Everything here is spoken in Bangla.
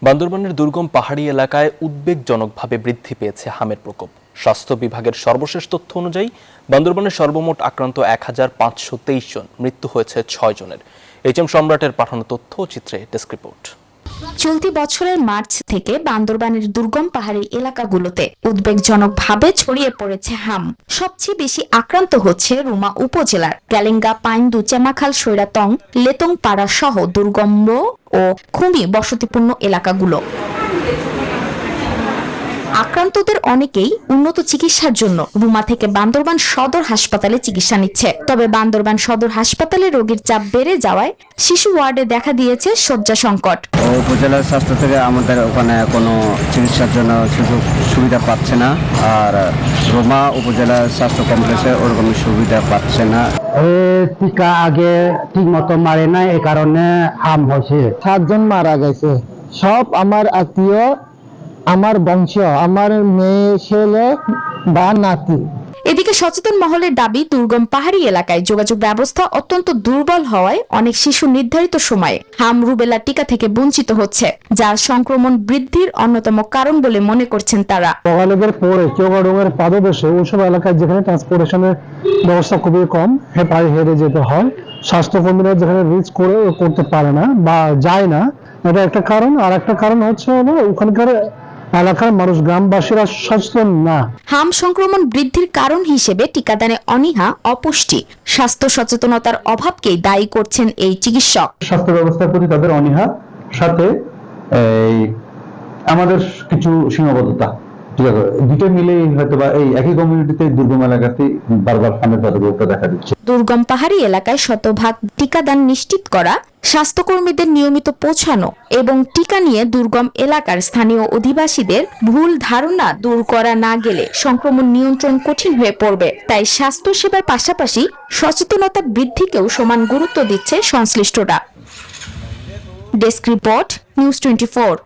বান্দরবানের দুর্গম পাহাড়ি এলাকায় উদ্বেগজনকভাবে বৃদ্ধি পেয়েছে হামের প্রকোপ। স্বাস্থ্য বিভাগের সর্বশেষ তথ্য অনুযায়ী বান্দরবানের সর্বমোট আক্রান্ত ১,৫২৩ জন, মৃত্যু হয়েছে ৬ জনের। এইচএম সম্রাটের পাঠানো তথ্য চিত্রে ডেস্ক রিপোর্ট। চলতি বছরের মার্চ থেকে বান্দরবানের দুর্গম পাহাড়ি এলাকাগুলোতে উদ্বেগজনকভাবে ছড়িয়ে পড়েছে হাম। সবচেয়ে বেশি আক্রান্ত হচ্ছে রুমা উপজেলার গ্যালেঙ্গা, পাইন্দু, চেমাখাল, সৈরাতং, লেতং পাড়া সহ দুর্গম ও খুবই বসতিপূর্ণ এলাকাগুলো। আক্রান্তদের অনেকেই উন্নত চিকিৎসার জন্য রুমা থেকে বান্দরবান সদর হাসপাতালে চিকিৎসা নিচ্ছে। তবে বান্দরবান সদর হাসপাতালে রোগীর চাপ বেড়ে যাওয়ায় শিশু ওয়ার্ডে দেখা দিয়েছে শয্যা সংকট। উপজেলার স্বাস্থ্য থেকে আমাদের ওখানে কোনো চিকিৎসার জন্য সুযোগ সুবিধা পাচ্ছে না, আর রুমা উপজেলার স্বাস্থ্য কমপ্লেক্সে ওরকম সুবিধা পাচ্ছে না। টিকা আগে ঠিক মতো মারে নাই, এই কারণে হাম হয়েছে। 7 জন মারা গেছে, সব আমার আত্মীয়, আমার বংশ, আমার মেয়ে, ছেলে বা নাতি। এদিকে সচেতন মহলের দাবি, দুর্গম পাহাড়ি এলাকায় যোগাযোগ ব্যবস্থা অত্যন্ত দুর্বল হওয়ায় অনেক শিশু নির্ধারিত সময়ে হাম, রুবেলা টিকা থেকে বঞ্চিত হচ্ছে, যা সংক্রমণ বৃদ্ধির অন্যতম কারণ বলে মনে করছেন তারা। যোগাযোগের পরে চৌগাডোঙের পাদদেশে ওইসব এলাকায় যেখানে ট্রান্সপোর্টেশনের ব্যবস্থা খুবই কম, পায়ে হেঁটে যেতে হয়, স্বাস্থ্যকর্মীরা যেখানে রিচ করে করতে পারে না বা যায় না, এটা একটা কারণ। আর একটা কারণ হচ্ছে ওখানকার এলাকার মানুষ, গ্রামবাসীরা সচেতন না। হাম সংক্রমণ বৃদ্ধির কারণ হিসেবে টিকাদানে অনীহা, অপুষ্টি, স্বাস্থ্য সচেতনতার অভাবকেই দায়ী করছেন এই চিকিৎসক। স্বাস্থ্য ব্যবস্থার প্রতি তাদের অনীহা, সাথে আমাদের কিছু সীমাবদ্ধতা, ঠিক আছে, দুটো মিলেই হয়তো বা এই একই কমিউনিটিতে দুর্গম এলাকাতে বারবার হামের প্রাদুর্ভাবটা দেখা দিচ্ছে। দুর্গম পাহাড়ি এলাকায় শতভাগ টিকাদান নিশ্চিত করা, স্বাস্থ্যকর্মীদের নিয়মিত পৌঁছানো এবং টিকা নিয়ে দুর্গম এলাকার স্থানীয় অধিবাসীদের ভুল ধারণা দূর করা না গেলে সংক্রমণ নিয়ন্ত্রণ কঠিন হয়ে পড়বে। তাই স্বাস্থ্য সেবার পাশাপাশি সচেতনতা বৃদ্ধিকেও সমান গুরুত্ব দিচ্ছে সংশ্লিষ্টরা। Desk report, news 24।